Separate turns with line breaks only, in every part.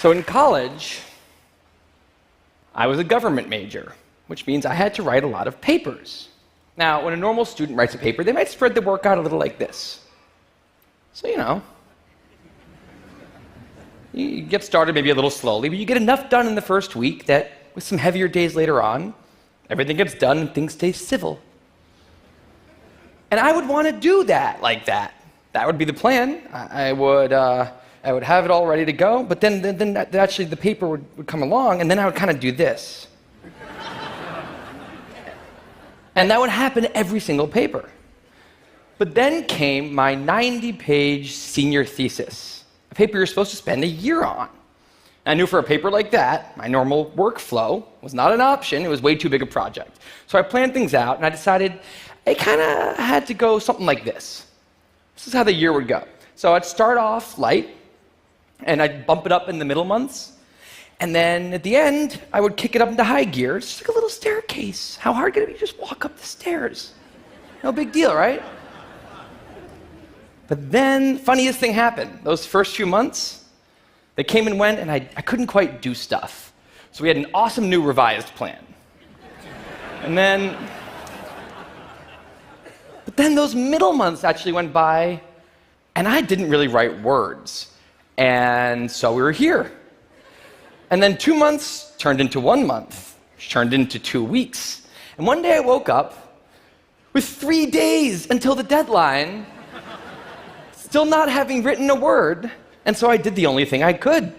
So in college, I was a government major, which means I had to write a lot of papers. Now, when a normal student writes a paper, they might spread the work out a little like this. So, you get started maybe a little slowly, but you get enough done in the first week that with some heavier days later on, everything gets done and things stay civil. And I would want to do that like that. That would be the plan. I would have it all ready to go, but then actually the paper would come along, and then I would kind of do this. And that would happen every single paper. But then came my 90-page senior thesis, a paper you're supposed to spend a year on. And I knew for a paper like that, my normal workflow was not an option. It was way too big a project. So I planned things out, and I decided I kind of had to go something like this. This is how the year would go. So I'd start off light, and I'd bump it up in the middle months. And then at the end, I would kick it up into high gear. It's just like a little staircase. How hard could it be to just walk up the stairs? No big deal, right? But then, funniest thing happened. Those first few months, they came and went, and I couldn't quite do stuff. So we had an awesome new revised plan. But then those middle months actually went by, and I didn't really write words. And so we were here. And then 2 months turned into 1 month, which turned into 2 weeks. And one day I woke up with 3 days until the deadline, still not having written a word, and so I did the only thing I could.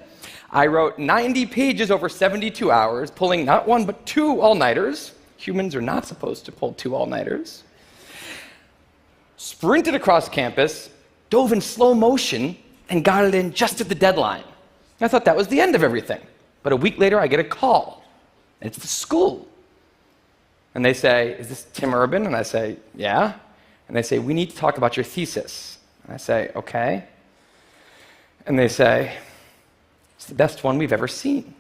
I wrote 90 pages over 72 hours, pulling not 1 but 2 all-nighters. Humans are not supposed to pull 2 all-nighters. Sprinted across campus, dove in slow motion, and got it in just at the deadline. I thought that was the end of everything. But a week later, I get a call. And it's the school. And they say, "Is this Tim Urban?" And I say, "Yeah." And they say, "We need to talk about your thesis." And I say, "Okay." And they say, "It's the best one we've ever seen."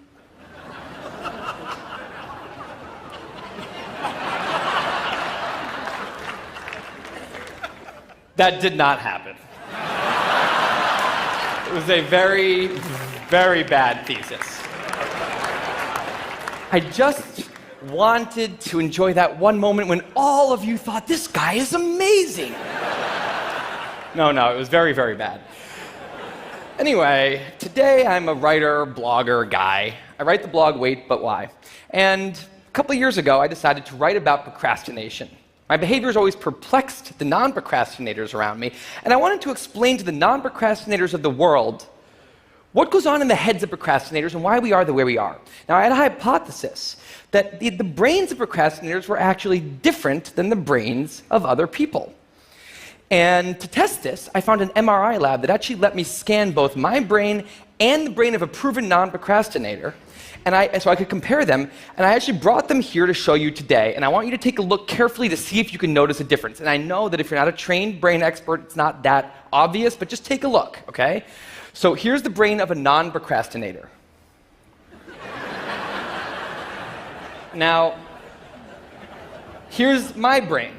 That did not happen. It was a very, very bad thesis. I just wanted to enjoy that one moment when all of you thought, "This guy is amazing." No, it was very, very bad. Anyway, today I'm a writer, blogger guy. I write the blog Wait, But Why? And a couple of years ago, I decided to write about procrastination. My behavior has always perplexed the non-procrastinators around me, and I wanted to explain to the non-procrastinators of the world what goes on in the heads of procrastinators and why we are the way we are. Now, I had a hypothesis that the brains of procrastinators were actually different than the brains of other people. And to test this, I found an MRI lab that actually let me scan both my brain and the brain of a proven non-procrastinator, so I could compare them, and I actually brought them here to show you today, and I want you to take a look carefully to see if you can notice a difference. And I know that if you're not a trained brain expert, it's not that obvious, but just take a look, okay? So here's the brain of a non-procrastinator. Now, here's my brain.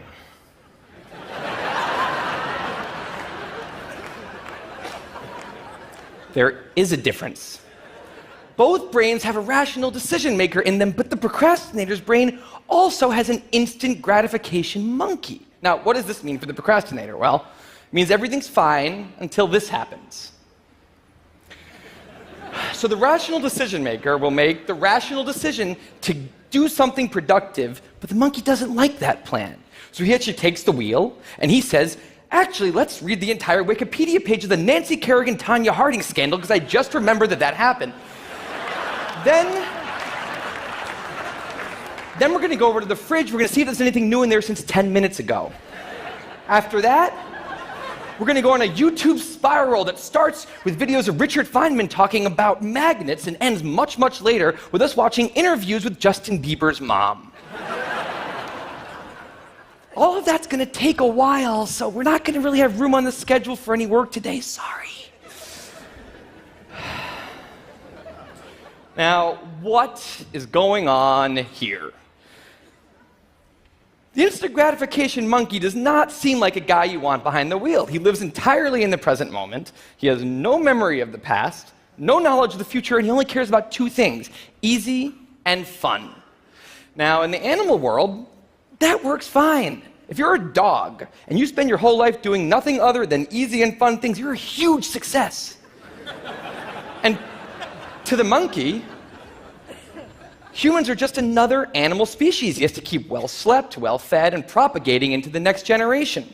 There is a difference. Both brains have a rational decision maker in them, but the procrastinator's brain also has an instant gratification monkey. Now, what does this mean for the procrastinator? Well, it means everything's fine until this happens. So the rational decision maker will make the rational decision to do something productive, but the monkey doesn't like that plan. So he actually takes the wheel, and he says, "Actually, let's read the entire Wikipedia page of the Nancy Kerrigan-Tanya Harding scandal, because I just remembered that happened." Then we're going to go over to the fridge. We're going to see if there's anything new in there since 10 minutes ago. After that, we're going to go on a YouTube spiral that starts with videos of Richard Feynman talking about magnets and ends much, much later with us watching interviews with Justin Bieber's mom. All of that's going to take a while, so we're not going to really have room on the schedule for any work today. Sorry. Now, what is going on here? The instant gratification monkey does not seem like a guy you want behind the wheel. He lives entirely in the present moment. He has no memory of the past, no knowledge of the future, and he only cares about two things: easy and fun. Now, in the animal world, that works fine. If you're a dog and you spend your whole life doing nothing other than easy and fun things, you're a huge success. And to the monkey, humans are just another animal species. He has to keep well slept, well fed, and propagating into the next generation,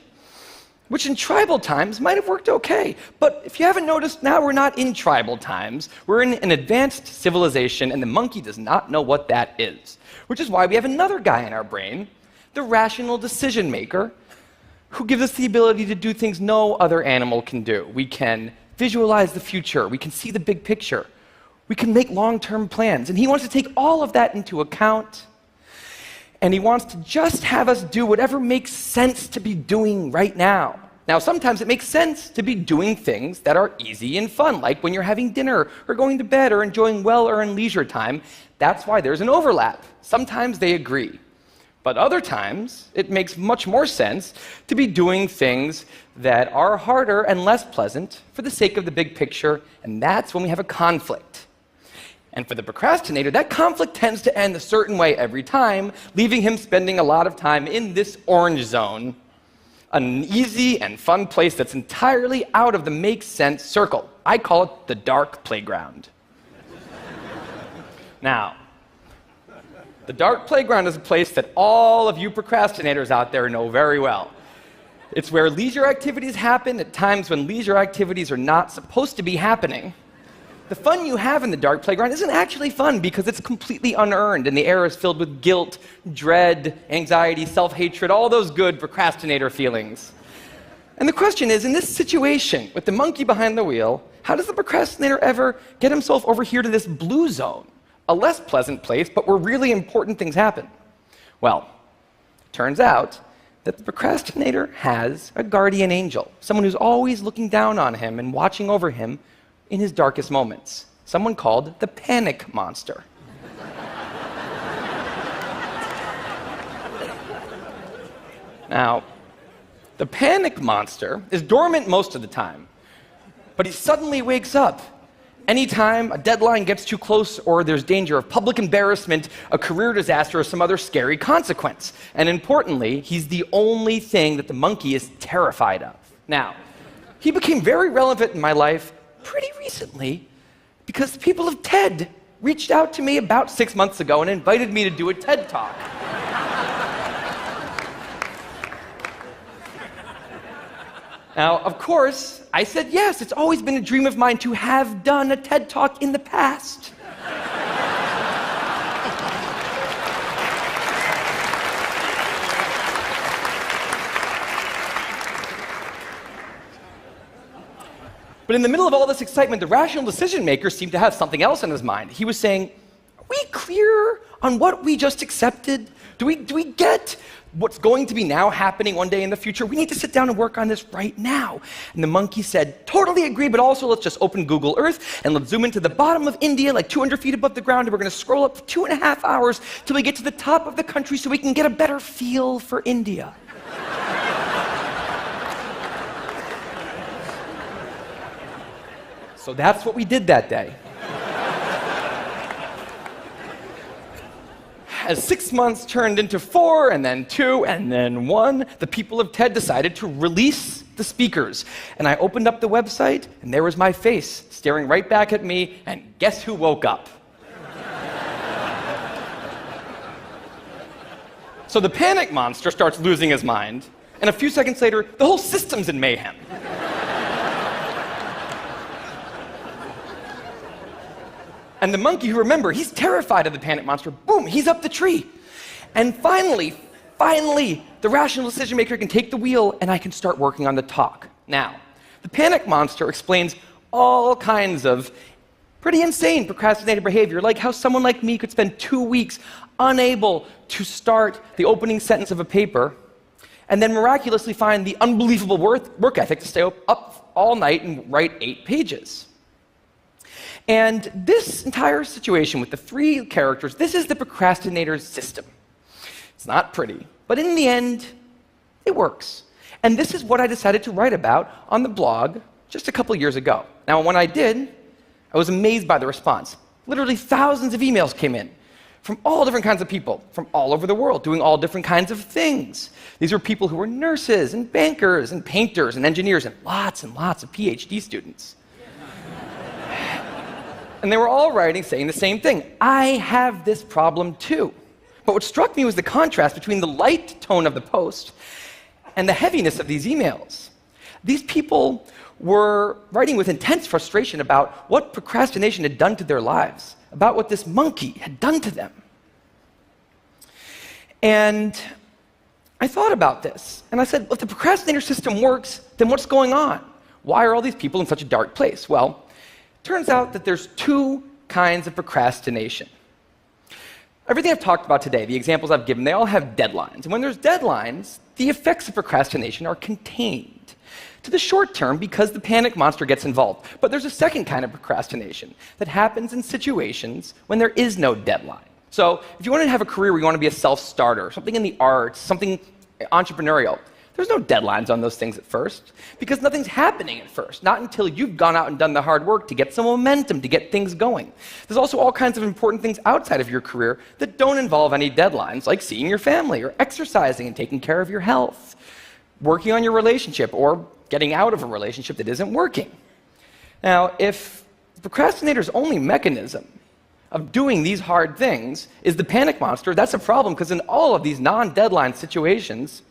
which in tribal times might have worked okay. But if you haven't noticed, now we're not in tribal times. We're in an advanced civilization, and the monkey does not know what that is, which is why we have another guy in our brain, the rational decision maker, who gives us the ability to do things no other animal can do. We can visualize the future. We can see the big picture. We can make long-term plans. And he wants to take all of that into account, and he wants to just have us do whatever makes sense to be doing right now. Now, sometimes it makes sense to be doing things that are easy and fun, like when you're having dinner or going to bed or enjoying well-earned leisure time. That's why there's an overlap. Sometimes they agree. But other times, it makes much more sense to be doing things that are harder and less pleasant for the sake of the big picture, and that's when we have a conflict. And for the procrastinator, that conflict tends to end a certain way every time, leaving him spending a lot of time in this orange zone, an easy and fun place that's entirely out of the makes sense circle. I call it the dark playground. Now, the dark playground is a place that all of you procrastinators out there know very well. It's where leisure activities happen at times when leisure activities are not supposed to be happening. The fun you have in the dark playground isn't actually fun because it's completely unearned, and the air is filled with guilt, dread, anxiety, self-hatred, all those good procrastinator feelings. And the question is, in this situation, with the monkey behind the wheel, how does the procrastinator ever get himself over here to this blue zone? A less pleasant place, but where really important things happen. Well, it turns out that the procrastinator has a guardian angel, someone who's always looking down on him and watching over him in his darkest moments, someone called the panic monster. Now, the panic monster is dormant most of the time, but he suddenly wakes up anytime a deadline gets too close or there's danger of public embarrassment, a career disaster, or some other scary consequence. And importantly, he's the only thing that the monkey is terrified of. Now, he became very relevant in my life pretty recently because the people of TED reached out to me about 6 months ago and invited me to do a TED Talk. Now, of course, I said yes. It's always been a dream of mine to have done a TED Talk in the past. But in the middle of all this excitement, the rational decision maker seemed to have something else in his mind. He was saying, are we clear on what we just accepted? Do we get what's going to be now happening one day in the future? We need to sit down and work on this right now. And the monkey said, totally agree, but also let's just open Google Earth and let's zoom into the bottom of India, like 200 feet above the ground, and we're going to scroll up for 2.5 hours till we get to the top of the country so we can get a better feel for India. So that's what we did that day. As 6 months turned into 4, and then 2, and then 1, the people of TED decided to release the speakers. And I opened up the website, and there was my face staring right back at me, and guess who woke up? So the panic monster starts losing his mind, and a few seconds later, the whole system's in mayhem. And the monkey, who, remember, he's terrified of the panic monster, boom, he's up the tree. And finally, the rational decision maker can take the wheel and I can start working on the talk. Now, the panic monster explains all kinds of pretty insane procrastinating behavior, like how someone like me could spend 2 weeks unable to start the opening sentence of a paper and then miraculously find the unbelievable work ethic to stay up all night and write 8 pages. And this entire situation with the 3 characters, this is the procrastinator's system. It's not pretty, but in the end, it works. And this is what I decided to write about on the blog just a couple years ago. Now, when I did, I was amazed by the response. Literally thousands of emails came in from all different kinds of people, from all over the world, doing all different kinds of things. These were people who were nurses and bankers and painters and engineers and lots of PhD students. And they were all writing saying the same thing. I have this problem too. But what struck me was the contrast between the light tone of the post and the heaviness of these emails. These people were writing with intense frustration about what procrastination had done to their lives, about what this monkey had done to them. And I thought about this, and I said, well, if the procrastinator system works, then what's going on? Why are all these people in such a dark place? Well, it turns out that there's two kinds of procrastination. Everything I've talked about today, the examples I've given, they all have deadlines. And when there's deadlines, the effects of procrastination are contained to the short term because the panic monster gets involved. But there's a second kind of procrastination that happens in situations when there is no deadline. So if you want to have a career where you want to be a self-starter, something in the arts, something entrepreneurial, there's no deadlines on those things at first because nothing's happening at first, not until you've gone out and done the hard work to get some momentum, to get things going. There's also all kinds of important things outside of your career that don't involve any deadlines, like seeing your family or exercising and taking care of your health, working on your relationship, or getting out of a relationship that isn't working. Now, if the procrastinator's only mechanism of doing these hard things is the panic monster, that's a problem because in all of these non-deadline situations,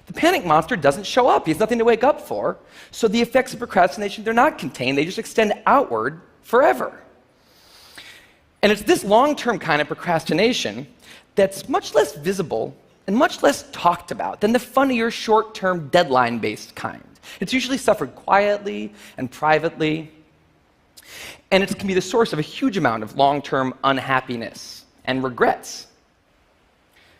the panic monster doesn't show up. He has nothing to wake up for. So the effects of procrastination, they're not contained. They just extend outward forever. And it's this long-term kind of procrastination that's much less visible and much less talked about than the funnier, short-term, deadline-based kind. It's usually suffered quietly and privately, and it can be the source of a huge amount of long-term unhappiness and regrets.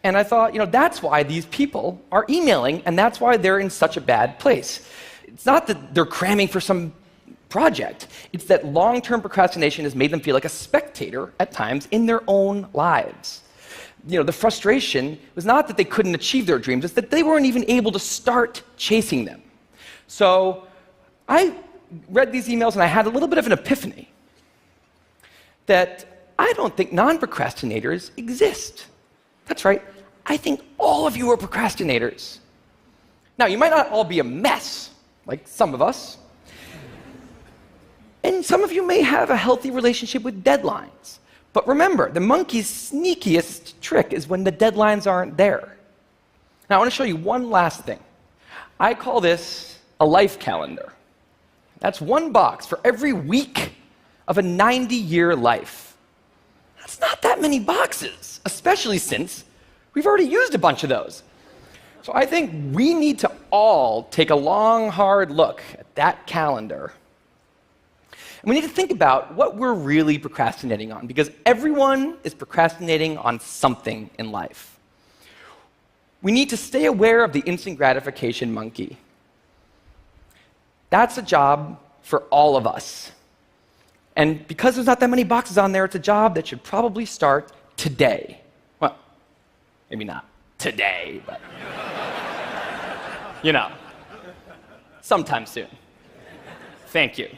And I thought, that's why these people are emailing, and that's why they're in such a bad place. It's not that they're cramming for some project. It's that long-term procrastination has made them feel like a spectator at times in their own lives. The frustration was not that they couldn't achieve their dreams, it's that they weren't even able to start chasing them. So I read these emails and I had a little bit of an epiphany that I don't think non-procrastinators exist. That's right. I think all of you are procrastinators. Now, you might not all be a mess, like some of us. And some of you may have a healthy relationship with deadlines. But remember, the monkey's sneakiest trick is when the deadlines aren't there. Now, I want to show you one last thing. I call this a life calendar. That's one box for every week of a 90-year life. That's not that many boxes, especially since we've already used a bunch of those. So I think we need to all take a long, hard look at that calendar. And we need to think about what we're really procrastinating on, because everyone is procrastinating on something in life. We need to stay aware of the instant gratification monkey. That's a job for all of us. And because there's not that many boxes on there, it's a job that should probably start today. Well, maybe not today, but sometime soon. Thank you.